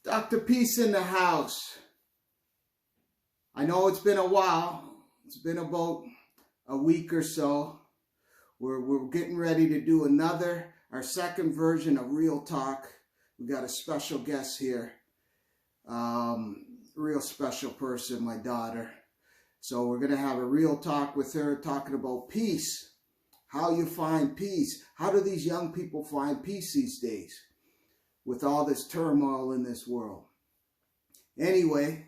Dr. Peace in the house. I know it's been a while. It's been about a week or so. We're getting ready to do our second version of Real Talk. We got a special guest here. Real special person, my daughter. So we're going to have a real talk with her talking about peace. How you find peace. How do these young people find peace these days with all this turmoil in this world? Anyway,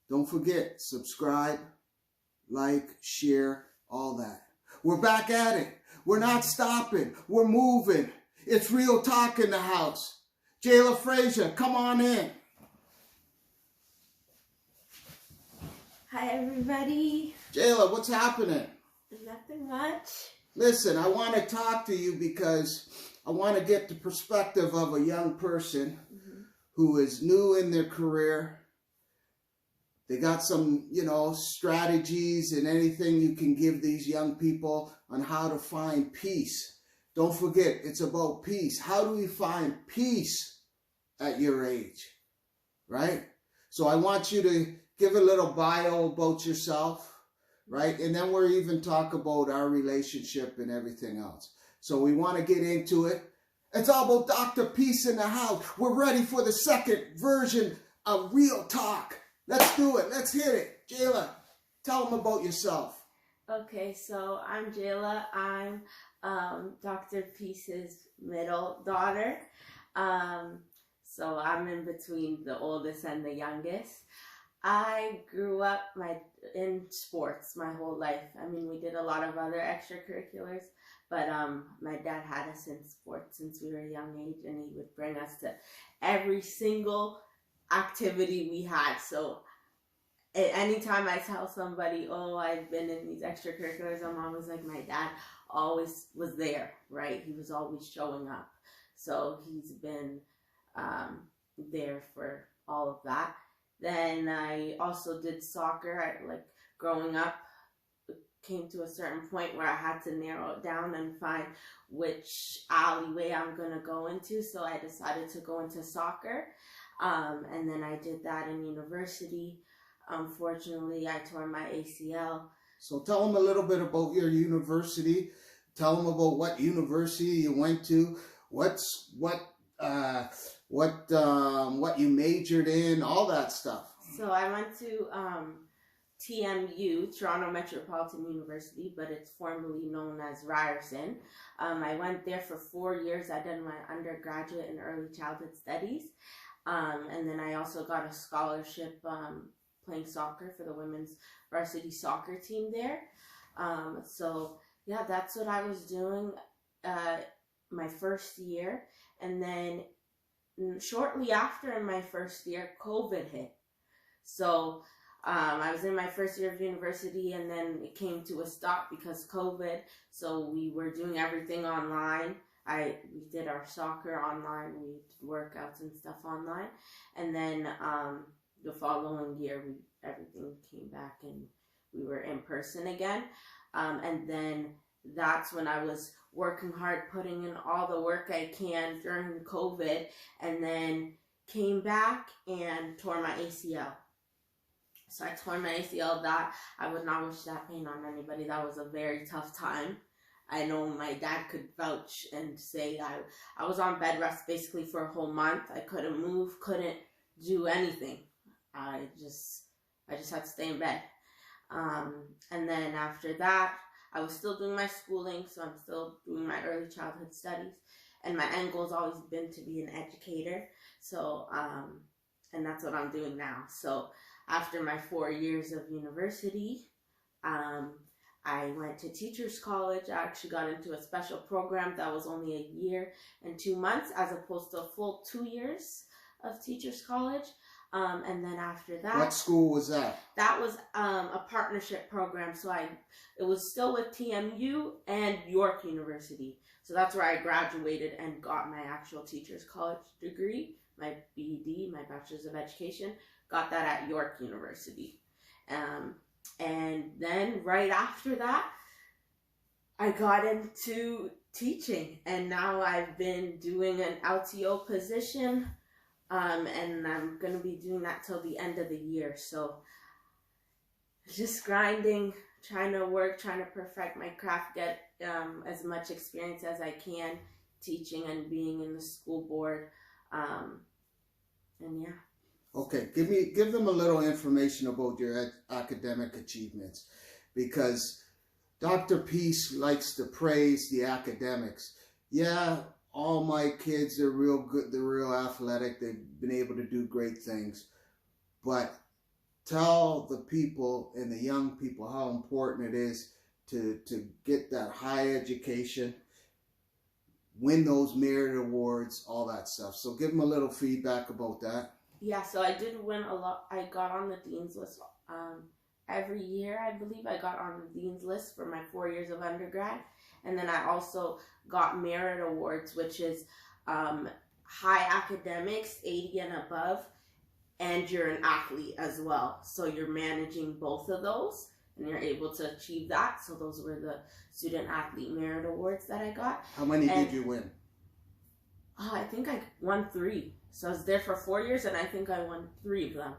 don't forget, subscribe, like, share, all that. We're back at it. We're not stopping. We're moving. It's Real Talk in the house. Jayla Frazier, come on in. Hi, everybody. Jayla, what's happening? Nothing much. Listen, I want to talk to you because I want to get the perspective of a young person who is new in their career. They got some, strategies and anything you can give these young people on how to find peace. Don't forget, it's about peace. How do we find peace at your age, right? So I want you to give a little bio about yourself, right? And then we'll even talk about our relationship and everything else. So we want to get into it. It's all about Dr. Peace in the house. We're ready for the second version of Real Talk. Let's do it. Let's hit it. Jayla, tell them about yourself. Okay, so I'm Jayla. I'm Dr. Peace's middle daughter. So I'm in between the oldest and the youngest. I grew up in sports my whole life. I mean, we did a lot of other extracurriculars, but my dad had us in sports since we were a young age, and he would bring us to every single activity we had. So anytime I tell somebody, oh, I've been in these extracurriculars, I'm always like, my dad always was there, right? He was always showing up. So he's been there for all of that. Then I also did soccer. Growing up, came to a certain point where I had to narrow it down and find which alleyway I'm going to go into. So I decided to go into soccer. And then I did that in university. Unfortunately, I tore my ACL. So tell them a little bit about your university. Tell them about what university you went to, what you majored in, all that stuff. So I went to TMU, Toronto Metropolitan University, but it's formerly known as Ryerson. I went there for 4 years. I did my undergraduate in early childhood studies. And then I also got a scholarship playing soccer for the women's varsity soccer team there. So yeah, that's what I was doing my first year. And then shortly after in my first year, COVID hit. So I was in my first year of university, and then it came to a stop because COVID. So we were doing everything online. We did our soccer online, we did workouts and stuff online, and then the following year everything came back and we were in person again, and then that's when I was working hard, putting in all the work I can during COVID, and then came back and tore my ACL. So I tore my ACL. That I would not wish that pain on anybody. That was a very tough time. I know my dad could vouch and say I was on bed rest basically for a whole month. I couldn't move, couldn't do anything. I just had to stay in bed. And then after that, I was still doing my schooling, so I'm still doing my early childhood studies. And my end goal has always been to be an educator. So, and that's what I'm doing now. So after my 4 years of university, I went to Teachers College. I actually got into a special program that was only a year and 2 months as opposed to a full 2 years of Teachers College. And then after that... What school was that? That was a partnership program. So it was still with TMU and York University. So that's where I graduated and got my actual Teachers College degree, my BEd, my Bachelor's of Education. Got that at York University. And then right after that, I got into teaching, and now I've been doing an LTO position And I'm going to be doing that till the end of the year. So just grinding, trying to work, trying to perfect my craft, get as much experience as I can teaching and being in the school board. And yeah. Okay, give them a little information about your academic achievements, because Dr. Peace likes to praise the academics. Yeah, all my kids are real good, they're real athletic, they've been able to do great things, but tell the people and the young people how important it is to get that high education, win those merit awards, all that stuff. So give them a little feedback about that. Yeah, so I did win a lot. I got on the Dean's List every year, I believe. I got on the Dean's List for my 4 years of undergrad. And then I also got merit awards, which is high academics, 80 and above, and you're an athlete as well. So you're managing both of those, and you're able to achieve that. So those were the student athlete merit awards that I got. How many did you win? Oh, I think I won 3. So I was there for 4 years, and I think I won 3 of them.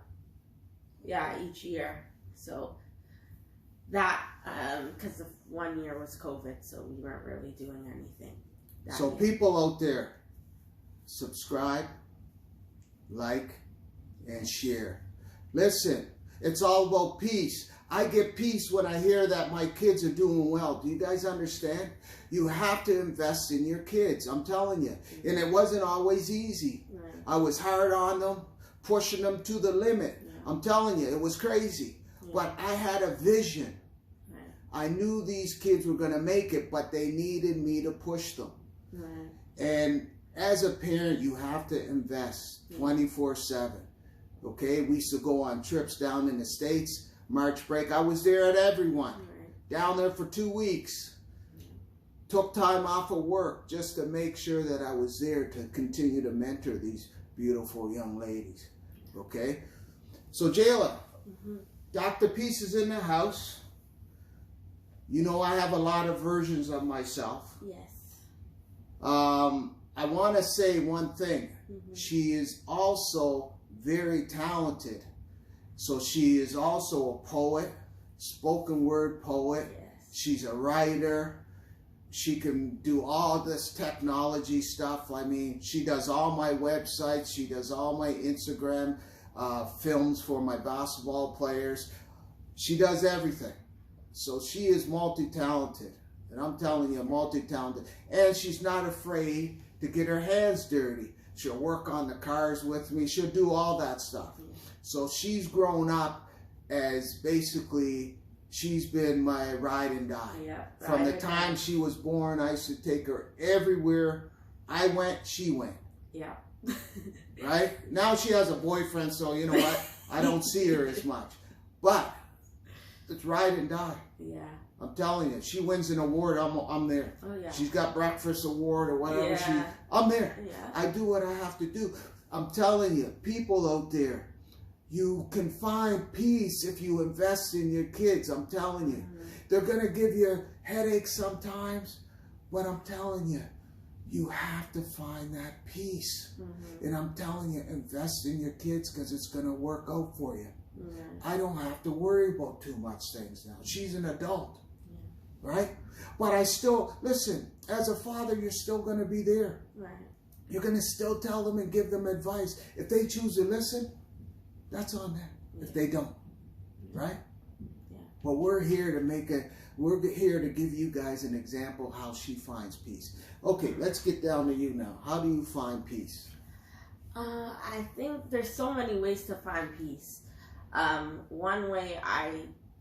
Yeah, each year. So that, because the 1 year was COVID, so we weren't really doing anything. So people out there, subscribe, like, and share. Listen, it's all about peace. I get peace when I hear that my kids are doing well. Do you guys understand? You have to invest in your kids. I'm telling you. And it wasn't always easy. Right. I was hard on them, pushing them to the limit. Yeah. I'm telling you, it was crazy. Yeah. But I had a vision. Right. I knew these kids were going to make it, but they needed me to push them. Right. And as a parent, you have to invest 24/7. Okay? We used to go on trips down in the States. March break, I was there at everyone. Right. Down there for 2 weeks. Took time off of work just to make sure that I was there to continue to mentor these beautiful young ladies. Okay? So Jayla, Dr. Peace is in the house. You know I have a lot of versions of myself. Yes. I want to say one thing. She is also very talented. So she is also a poet, spoken word poet. Yes. She's a writer. She can do all this technology stuff. I mean, she does all my websites. She does all my Instagram films for my basketball players. She does everything. So she is multi-talented. And I'm telling you, multi-talented. And she's not afraid to get her hands dirty. She'll work on the cars with me. She'll do all that stuff. So she's grown up as basically, she's been my ride and die. Yeah, From the time she was born, I used to take her everywhere. I went, she went. Yeah. Right? Now she has a boyfriend, so you know what? I don't see her as much. But it's ride and die. Yeah. I'm telling you, she wins an award, I'm there. Oh, yeah. She's got breakfast award or whatever. Yeah. I'm there. Yeah. I do what I have to do. I'm telling you, people out there, you can find peace if you invest in your kids. I'm telling you. They're going to give you headaches sometimes, but I'm telling you, you have to find that peace. And I'm telling you, invest in your kids because it's going to work out for you. I don't have to worry about too much things now. She's an adult, right? But I still, listen, as a father, you're still going to be there. Right. You're going to still tell them and give them advice. If they choose to listen, that's on them. If they don't, right? Yeah. But we're here to give you guys an example how she finds peace. Okay, let's get down to you now. How do you find peace? I think there's so many ways to find peace. One way I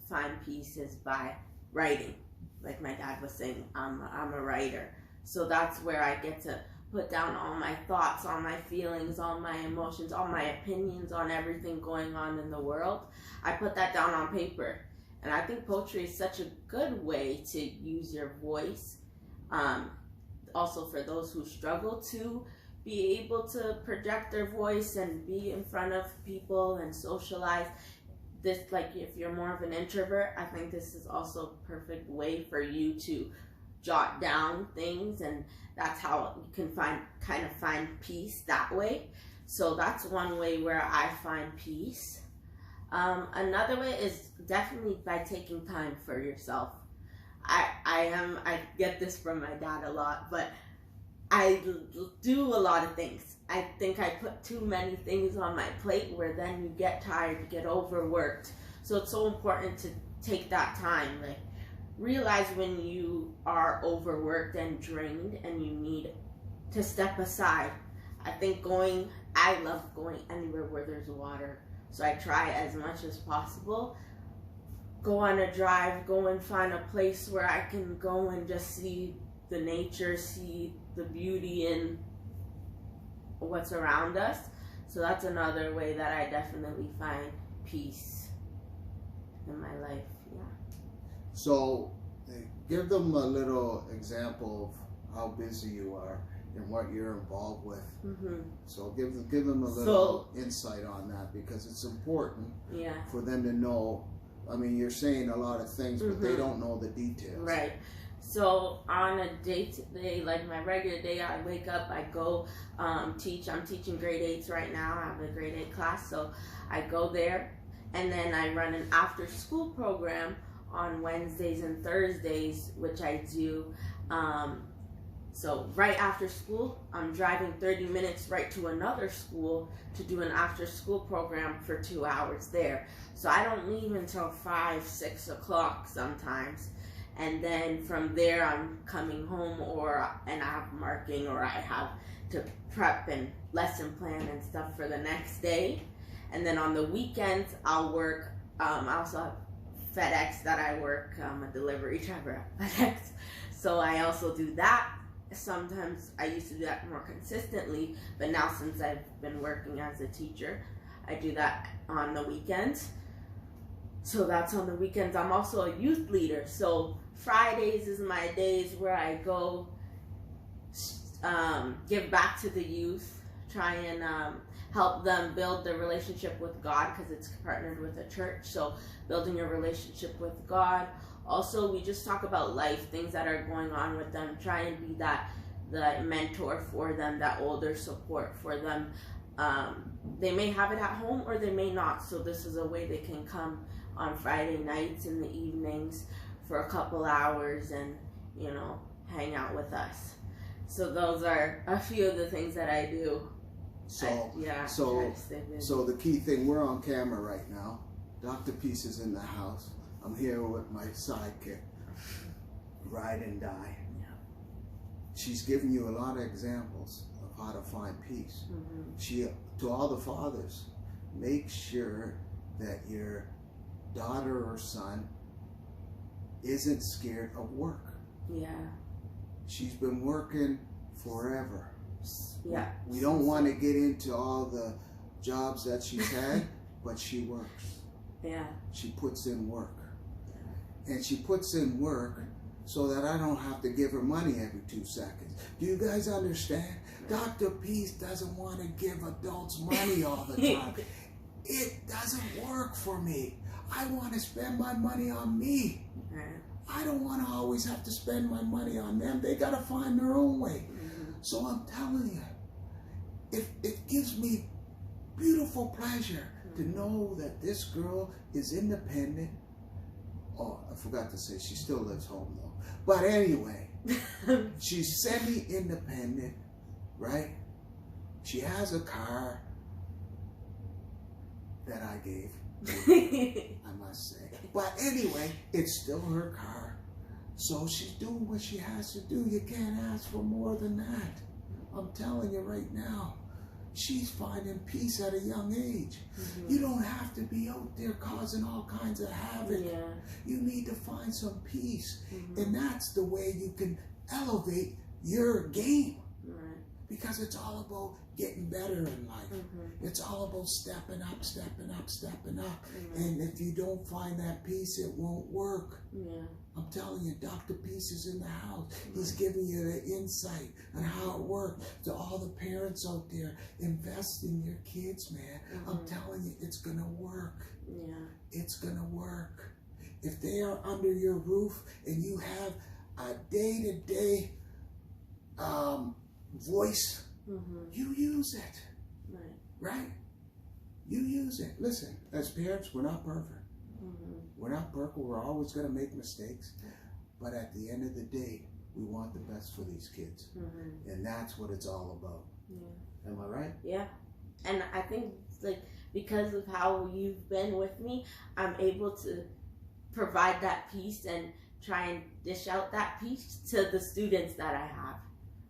find peace is by writing. Like my dad was saying, I'm a writer. So that's where I get to put down all my thoughts, all my feelings, all my emotions, all my opinions on everything going on in the world. I put that down on paper. And I think poetry is such a good way to use your voice. Also for those who struggle to be able to project their voice and be in front of people and socialize. This, like if you're more of an introvert, I think this is also a perfect way for you to jot down things, and that's how you can find peace that way. So that's one way where I find peace. Another way is definitely by taking time for yourself. I get this from my dad a lot, but I do a lot of things. I think I put too many things on my plate where then you get tired, you get overworked. So it's so important to take that time. Like, realize when you are overworked and drained and you need to step aside. I love going anywhere where there's water. So I try as much as possible. Go on a drive, go and find a place where I can go and just see the nature, see the beauty in what's around us. So that's another way that I definitely find peace in my life. Yeah. So give them a little example of how busy you are and what you're involved with. Mm-hmm. So give them a little insight on that, because it's important for them to know. I mean, you're saying a lot of things, but they don't know the details. Right. So on a day-to-day, like my regular day, I wake up, I go teach. I'm teaching grade 8s right now. I have a grade 8 class, so I go there, and then I run an after-school program on Wednesdays and Thursdays, which I do. So right after school, I'm driving 30 minutes right to another school to do an after-school program for 2 hours there. So I don't leave until 5, 6 o'clock sometimes. And then from there, I'm coming home, and I have marking, or I have to prep and lesson plan and stuff for the next day. And then on the weekends, I'll work. I also have FedEx that I work. I'm a delivery driver at FedEx. So I also do that. Sometimes I used to do that more consistently, but now since I've been working as a teacher, I do that on the weekends. So that's on the weekends. I'm also a youth leader. So Fridays is my days where I go give back to the youth, try and help them build their relationship with God, because it's partnered with a church. So building your relationship with God. Also, we just talk about life, things that are going on with them, try and be the mentor for them, that older support for them. They may have it at home or they may not. So this is a way they can come on Friday nights in the evenings for a couple hours and, hang out with us. So those are a few of the things that I do. So the key thing, we're on camera right now. Dr. Peace is in the house. I'm here with my sidekick, Ride and Die. Yeah. She's giving you a lot of examples of how to find peace. Mm-hmm. To all the fathers, make sure that your daughter or son isn't scared of work. Yeah. She's been working forever. Yeah. We don't want to get into all the jobs that she's had, but she works. Yeah. She puts in work. And she puts in work so that I don't have to give her money every 2 seconds. Do you guys understand? Dr. Peace doesn't want to give adults money all the time. It doesn't work for me. I want to spend my money on me. I don't want to always have to spend my money on them. They got to find their own way. So I'm telling you, it gives me beautiful pleasure to know that this girl is independent. Oh, I forgot to say, she still lives home though. But anyway, she's semi-independent, right? She has a car that I gave, I must say. But anyway, it's still her car. So she's doing what she has to do. You can't ask for more than that. I'm telling you right now. She's finding peace at a young age. You don't have to be out there causing all kinds of havoc. Yeah. You need to find some peace. And that's the way you can elevate your game. Right. Because it's all about getting better in life. It's all about stepping up, stepping up, stepping up. And if you don't find that peace, it won't work. Yeah. I'm telling you, Dr. Peace is in the house. He's giving you the insight on how it works. To all the parents out there, invest in your kids, man. I'm telling you, it's going to work. Yeah. It's going to work. If they are under your roof and you have a day-to-day voice, you use it. Right? You use it. Listen, as parents, we're not perfect. We're not perfect. We're always going to make mistakes. But at the end of the day, we want the best for these kids. And that's what it's all about. Am I right? Yeah. And I think, like, because of how you've been with me, I'm able to provide that peace and try and dish out that peace to the students that I have.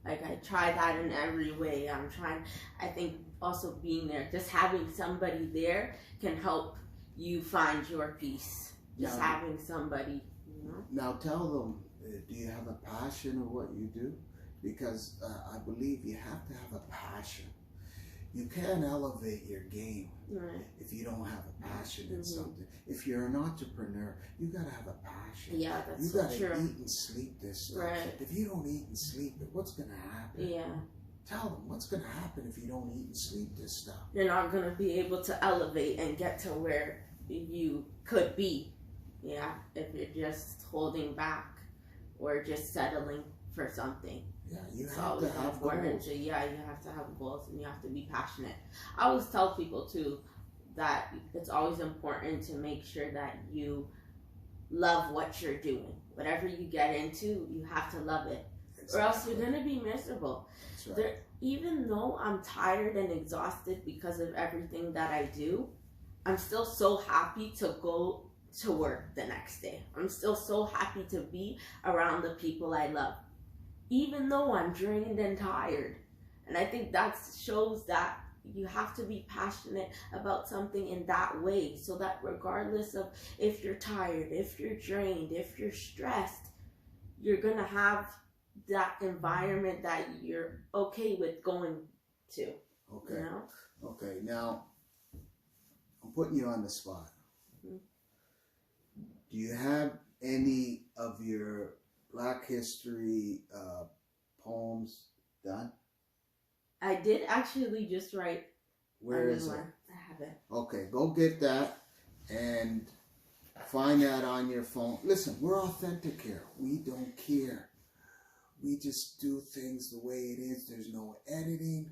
Like, I try that in every way. I think also being there, just having somebody there can help you find your peace. Just having somebody, you know. Now tell them, do you have a passion of what you do? Because I believe you have to have a passion. You can't elevate your game if you don't have a passion in something. If you're an entrepreneur, you gotta have a passion. Yeah, that's you so gotta true. eat and sleep this stuff. Right. If you don't eat and sleep it, what's gonna happen? Yeah. Tell them what's gonna happen if you don't eat and sleep this stuff. You're not gonna be able to elevate and get to where you could be. Yeah, if you're just holding back or just settling for something. Yeah, you It's have always to have important. goals. Yeah, you have to have goals and you have to be passionate. I always tell people too that it's always important to make sure that you love what you're doing. Whatever you get into, you have to love it. Exactly. Or else you're gonna be miserable. That's right. Even though I'm tired and exhausted because of everything that I do, I'm still so happy to go to work the next day. I'm still so happy to be around the people I love, even though I'm drained and tired. And I think that shows that you have to be passionate about something in that way, so that regardless of if you're tired, if you're drained, if you're stressed, you're gonna have that environment that you're okay with going to. Okay. You know? Okay, now I'm putting you on the spot. Do you have any of your Black History poems done? I did actually just write. Where is it? I have it. Okay, go get that and find that on your phone. Listen, we're authentic here. We don't care. We just do things the way it is. There's no editing.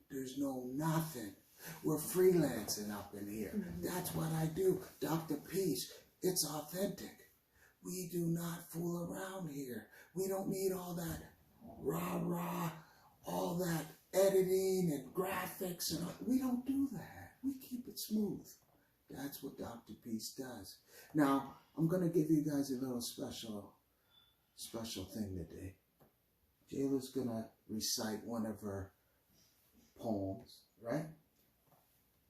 There's no nothing. We're freelancing up in here. That's what I do. Dr. Peace, it's authentic. We do not fool around here. We don't need all that rah-rah, all that editing and graphics. And we don't do that. We keep it smooth. That's what Dr. Peace does. Now, I'm going to give you guys a little special thing today. Jayla's going to recite one of her poems, right?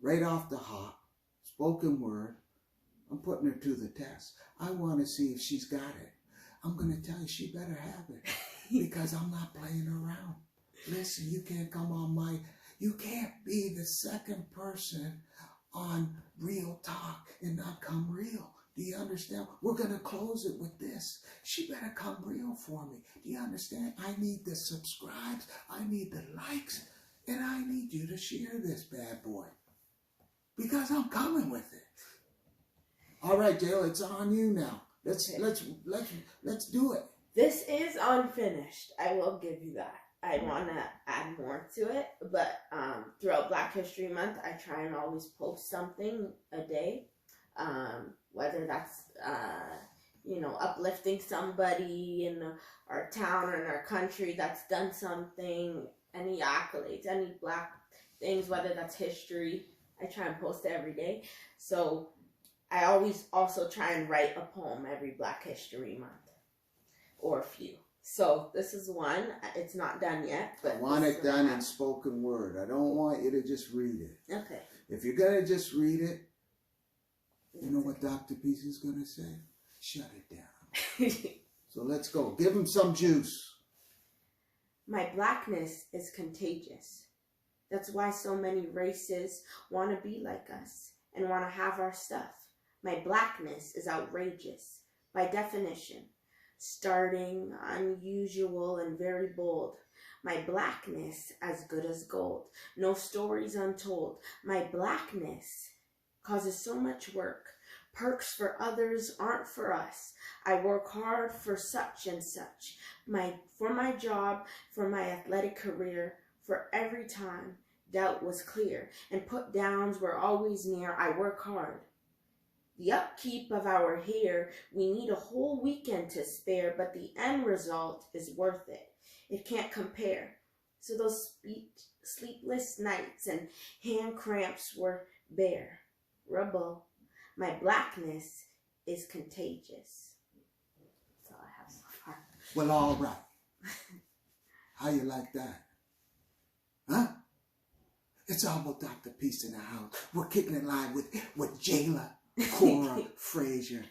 Right off the hop, spoken word. I'm putting her to the test. I want to see if she's got it. I'm going to tell you she better have it because I'm not playing around. Listen, you can't come on you can't be the second person on Real Talk and not come real. Do you understand? We're going to close it with this. She better come real for me. Do you understand? I need the subscribes. I need the likes. And I need you to share this bad boy. Because I'm coming with it. All right, Jayla, it's on you now. Let's do it. This is unfinished. I will give you that. I want to add more to it, but throughout Black History Month, I try and always post something a day, whether that's uplifting somebody in our town or in our country that's done something, any accolades, any Black things, whether that's history. I try and post it every day. So I always also try and write a poem every Black History Month, or a few. So this is one. It's not done yet, but I want it done in spoken word. I don't want you to just read it. Okay. If you're going to just read it, you know what Dr. Peace is going to say? Shut it down. So let's go. Give him some juice. My blackness is contagious. That's why so many races want to be like us and want to have our stuff. My blackness is outrageous by definition. Starting, unusual, and very bold. My blackness as good as gold. No stories untold. My blackness causes so much work. Perks for others aren't for us. I work hard for such and such. For my job, for my athletic career, for every time. dealt was clear, and put downs were always near. I work hard. The upkeep of our hair, we need a whole weekend to spare, but the end result is worth it. It can't compare. So those sleepless nights and hand cramps were bare. Rebel, my blackness is contagious. That's all I have so far. Well, all right. How you like that? Huh? It's all about Dr. Peace in the house. We're kicking it live with Jayla Cora Frazier.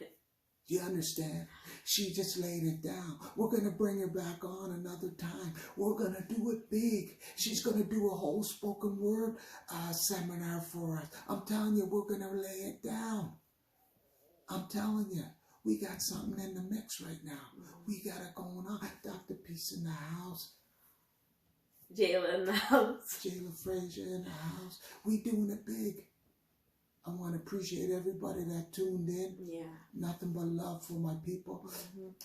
Do you understand? She just laid it down. We're going to bring her back on another time. We're going to do it big. She's going to do a whole spoken word seminar for us. I'm telling you, we're going to lay it down. I'm telling you, we got something in the mix right now. We got it going on. Dr. Peace in the house. Jayla in the house. Jayla Frazier in the house. We doing it big. I want to appreciate everybody that tuned in. Yeah. Nothing but love for my people.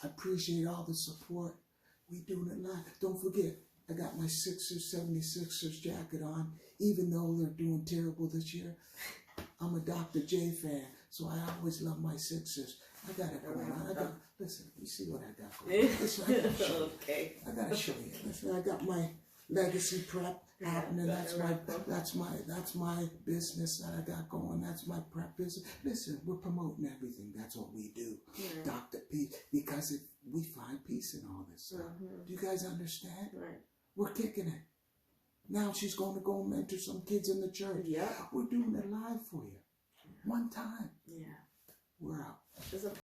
I appreciate all the support. We doing it live. Don't forget, I got my Sixers, 76ers jacket on, even though they're doing terrible this year. I'm a Dr. J fan, so I always love my Sixers. I got it going on. Listen, you see what I got going on. Listen, I gotta show you. Okay. I gotta show you. Listen, I got my legacy prep happening. That's my business that I got going. That's my prep business. Listen, we're promoting everything. That's what we do. Right. Dr. Peace, because if we find peace in all this stuff. Do you guys understand? Right. We're kicking it. Now she's going to go mentor some kids in the church. Yeah. We're doing it live for you. One time. Yeah. We're out.